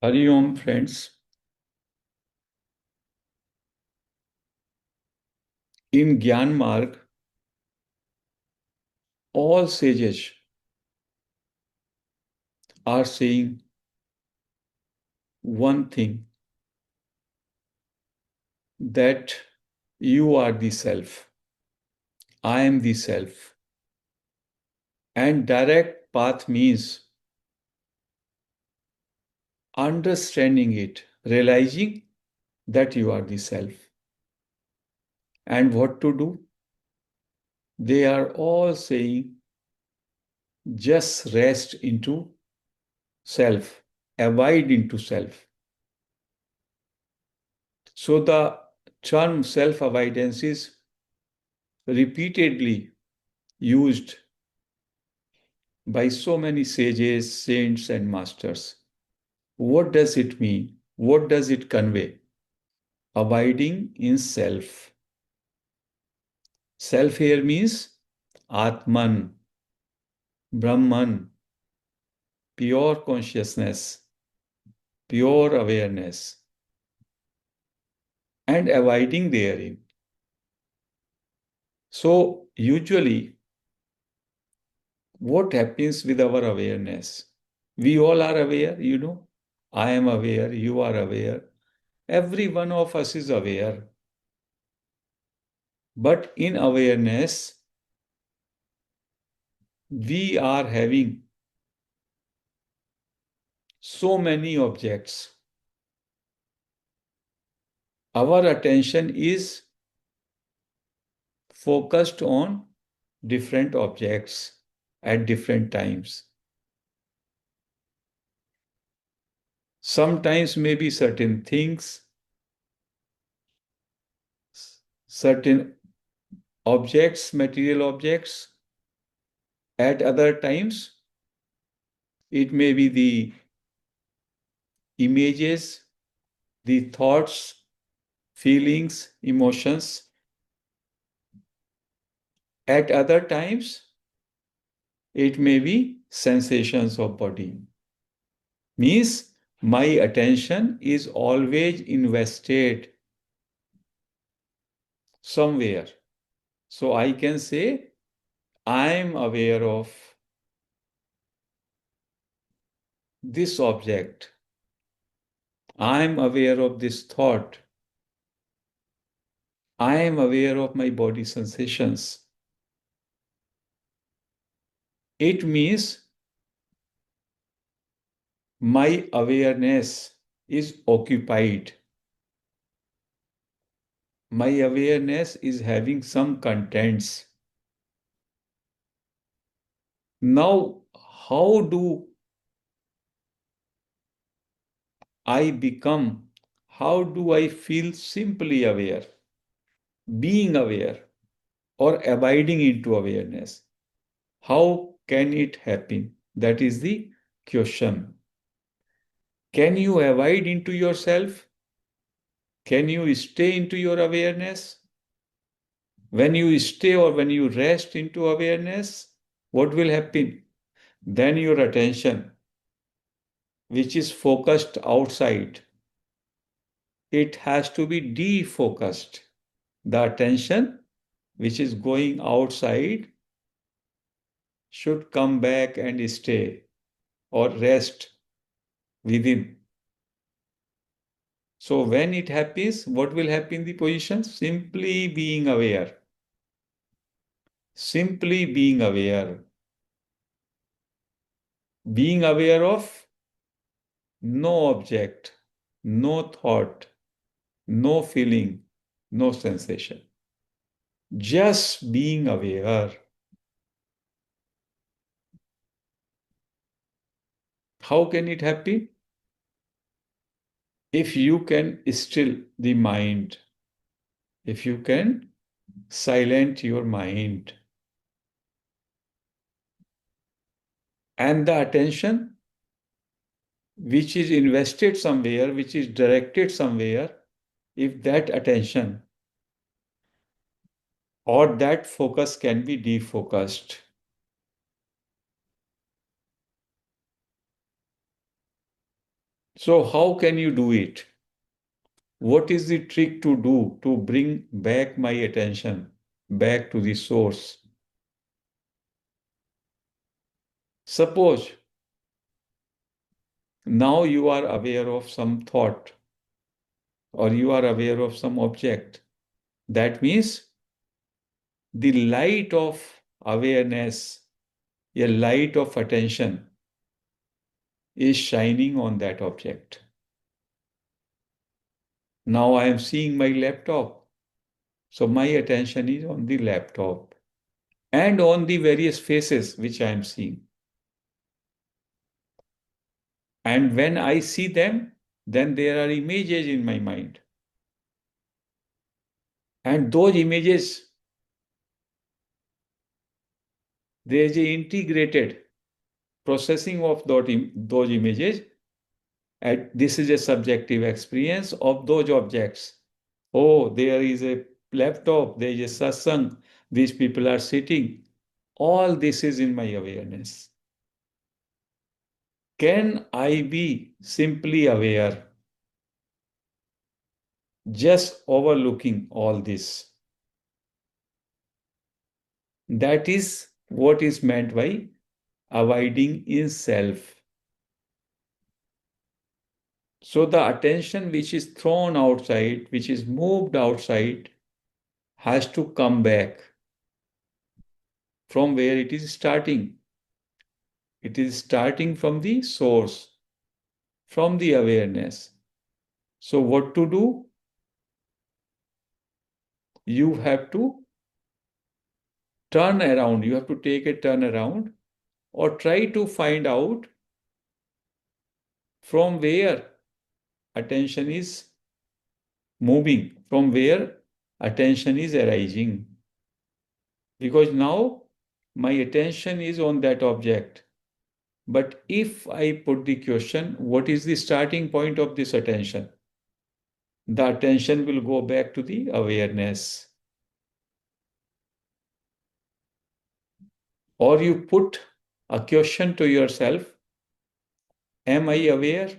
Hari Om, friends. In Gyan Marg, all sages are saying one thing, that you are the self. I am the self. And direct path means understanding it, realizing that you are the self. And what to do? They are all saying just rest into self, abide into self. So the term self-avoidance is repeatedly used by so many sages, saints, and masters. What does it mean? What does it convey? Abiding in self. Self here means Atman, Brahman, pure consciousness, pure awareness, and abiding therein. So, usually, what happens with our awareness? We all are aware, I am aware, you are aware. Every one of us is aware. But in awareness, we are having so many objects. Our attention is focused on different objects at different times. Sometimes maybe certain things, certain objects, material objects. At other times, it may be the images, the thoughts, feelings, emotions. At other times, it may be sensations of body. Means my attention is always invested somewhere. So I can say, I am aware of this object. I am aware of this thought. I am aware of my body sensations. It means my awareness is occupied. My awareness is having some contents. Now, how do I become, how do I feel simply aware, being aware, or abiding into awareness? How can it happen? That is the question. Can you abide into yourself? Can you stay into your awareness? When you stay or when you rest into awareness, what will happen? Then your attention, which is focused outside, it has to be defocused. The attention which is going outside should come back and stay or rest within. So when it happens, what will happen in the position? Simply being aware. Simply being aware. Being aware of no object, no thought, no feeling, no sensation. Just being aware. How can it happen? If you can still the mind, if you can silent your mind, and the attention which is invested somewhere, which is directed somewhere, if that attention or that focus can be defocused. So how can you do it? What is the trick to do to bring back my attention back to the source? Suppose now you are aware of some thought or you are aware of some object. That means the light of awareness, a light of attention is shining on that object. Now I am seeing my laptop. So my attention is on the laptop and on the various faces which I am seeing. And when I see them, then there are images in my mind. And those images, there is a integrated processing of those images. And this is a subjective experience of those objects. Oh, there is a laptop, there is a satsang, these people are sitting. All this is in my awareness. Can I be simply aware, just overlooking all this? That is what is meant by abiding in self. So the attention which is thrown outside, which is moved outside, has to come back from where it is starting. It is starting from the source, from the awareness. So what to do? You have to turn around. You have to take a turn around or try to find out from where attention is moving, from where attention is arising. Because now my attention is on that object. But if I put the question, what is the starting point of this attention? The attention will go back to the awareness. Or you put a question to yourself, am I aware?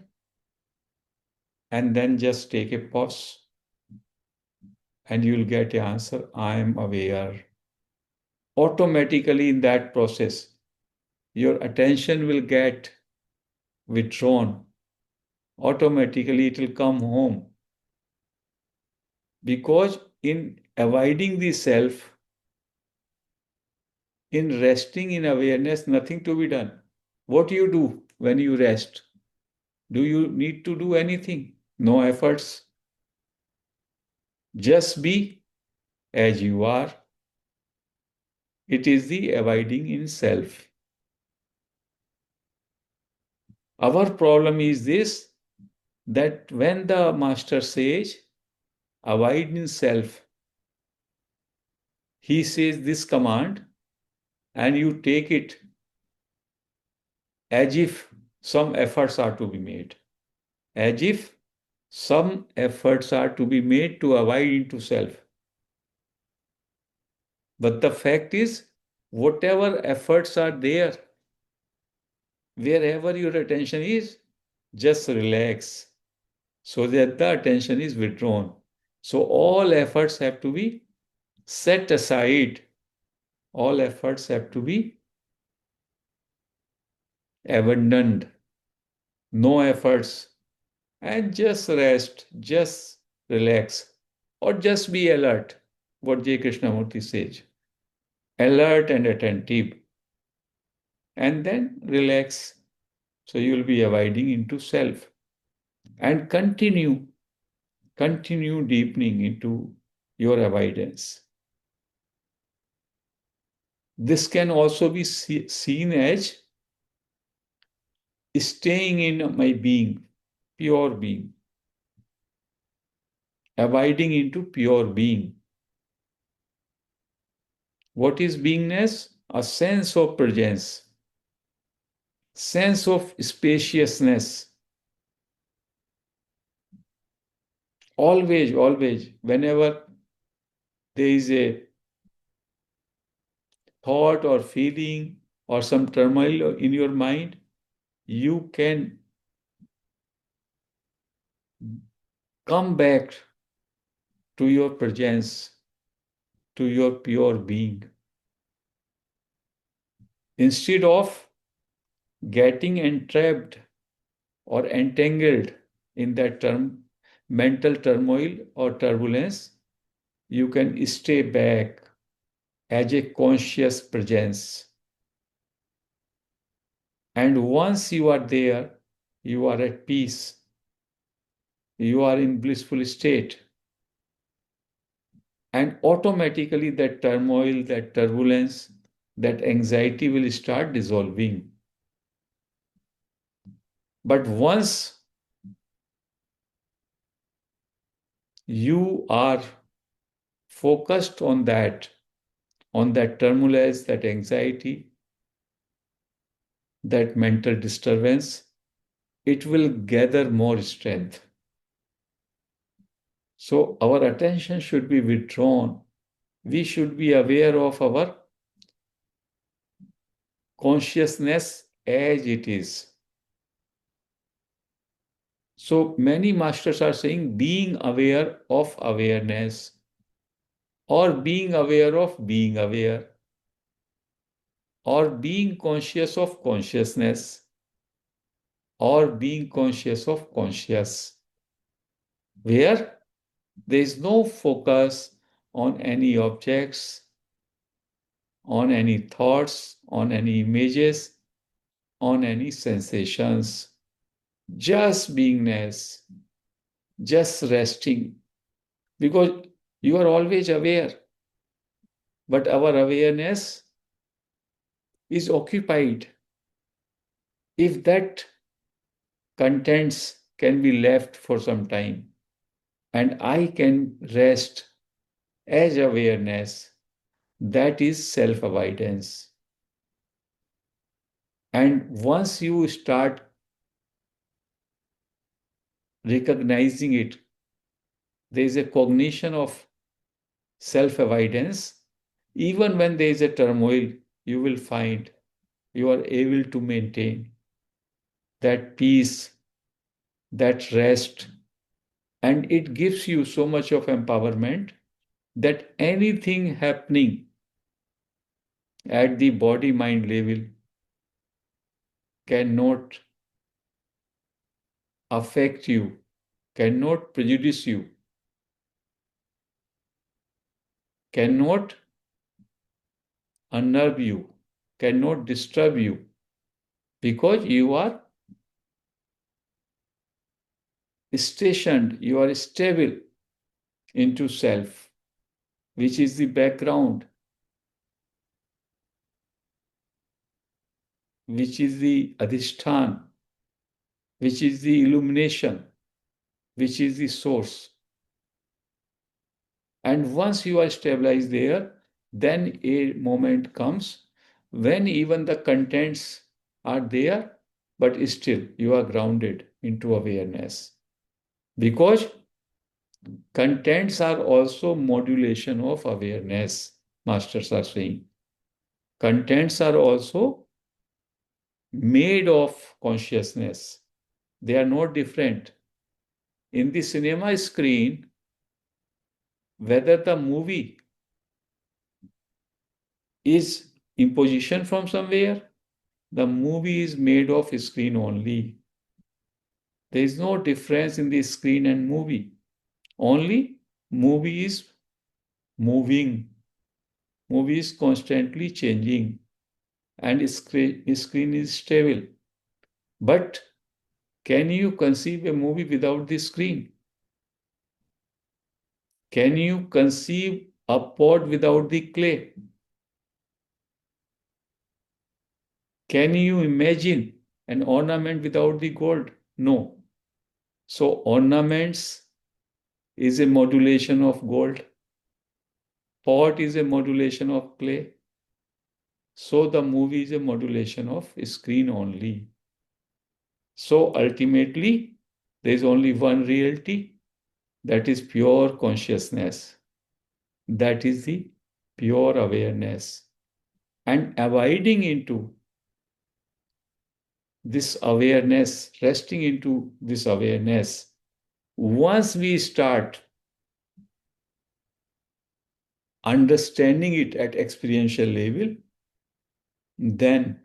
And then just take a pause and you'll get the answer, I am aware. Automatically in that process, your attention will get withdrawn. Automatically it will come home. Because in avoiding the self, in resting in awareness, nothing to be done. What do you do when you rest? Do you need to do anything? No efforts. Just be as you are. It is the abiding in self. Our problem is this, that when the master says, abide in self, he says this command and you take it as if some efforts are to be made. As if some efforts are to be made to abide into self. But the fact is, whatever efforts are there, wherever your attention is, just relax so that the attention is withdrawn. So all efforts have to be set aside. All efforts have to be abandoned. No efforts. And just rest, just relax, or just be alert. What J. Krishnamurti says. Alert and attentive. And then relax. So you will be abiding into self. And continue deepening into your abidance. This can also be seen as staying in my being, pure being, abiding into pure being. What is beingness? A sense of presence, sense of spaciousness. Always, whenever there is a thought or feeling or some turmoil in your mind, you can Come back to your presence, to your pure being. Instead of getting entrapped or entangled in that mental turmoil or turbulence, you can stay back as a conscious presence. And once you are there, you are at peace. You are in blissful state. And automatically that turmoil, that turbulence, that anxiety will start dissolving. But once you are focused on that turbulence, that anxiety, that mental disturbance, it will gather more strength. So our attention should be withdrawn. We should be aware of our consciousness as it is. So many masters are saying being aware of awareness or being aware of being aware or being conscious of consciousness or being conscious of conscious, where there is no focus on any objects, on any thoughts, on any images, on any sensations, just beingness, just resting, because you are always aware, but our awareness is occupied. If that contents can be left for some time and I can rest as awareness, that is self-avoidance. And once you start recognizing it, there is a cognition of self-avoidance. Even when there is a turmoil, you will find you are able to maintain that peace, that rest, and it gives you so much of empowerment that anything happening at the body-mind level cannot affect you, cannot prejudice you, cannot unnerve you, cannot disturb you, because you are stationed, you are stable into self, which is the background, which is the adhishthan, which is the illumination, which is the source. And once you are stabilized there, then a moment comes when even the contents are there, but still you are grounded into awareness. Because contents are also modulation of awareness, masters are saying. Contents are also made of consciousness. They are not different. In the cinema screen, whether the movie is imposition from somewhere, the movie is made of screen only. There is no difference in the screen and movie. Only movie is moving. Movie is constantly changing and screen is stable. But can you conceive a movie without the screen? Can you conceive a pot without the clay? Can you imagine an ornament without the gold? No. So ornaments is a modulation of gold. Pot is a modulation of clay. So the movie is a modulation of screen only. So ultimately, there is only one reality, that is pure consciousness. That is the pure awareness. And abiding into this awareness, resting into this awareness, Once we start understanding it at experiential level, then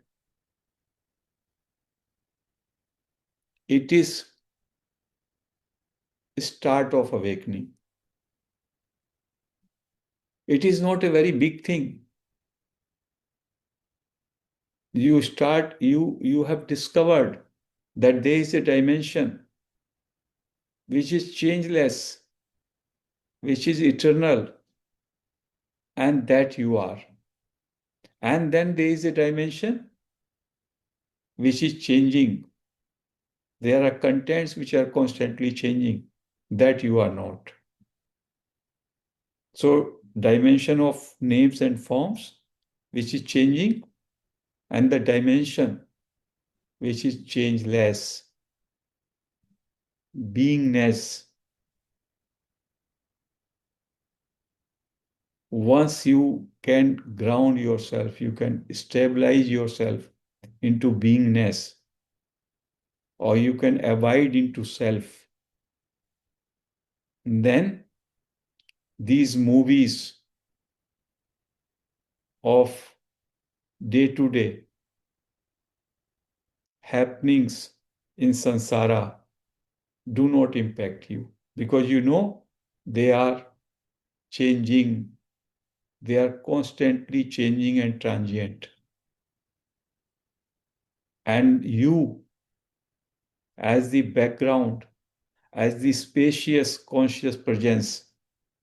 it is start of awakening. It is not a very big thing. You have discovered that there is a dimension which is changeless, which is eternal, and that you are. And then there is a dimension which is changing. There are contents which are constantly changing, that you are not. So, dimension of names and forms, which is changing, and the dimension which is changeless, beingness. Once you can ground yourself, you can stabilize yourself into beingness, or you can abide into self, then these movies of day to day happenings in samsara do not impact you, because you know they are changing, they are constantly changing and transient. And you, as the background, as the spacious conscious presence,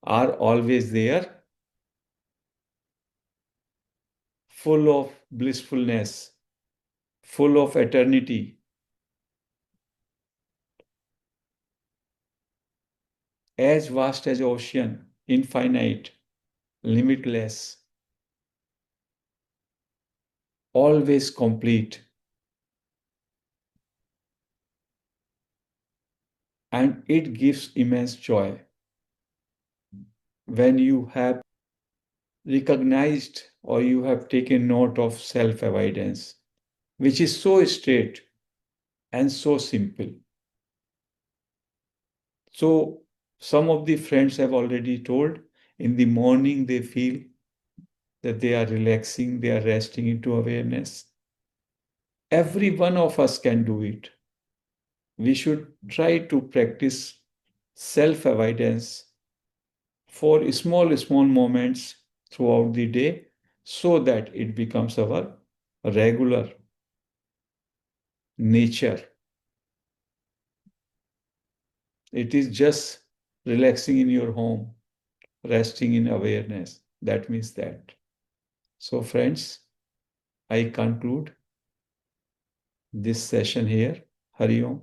are always there, full of blissfulness, full of eternity, as vast as ocean, infinite, limitless, always complete. And it gives immense joy when you have recognized or you have taken note of self-evidence, which is so straight and so simple. So some of the friends have already told, in the morning they feel that they are relaxing, they are resting into awareness. Every one of us can do it. We should try to practice self-evidence for small moments throughout the day, so that it becomes our regular nature. It is just relaxing in your home, resting in awareness. That means that. So, friends, I conclude this session here. Hari Om.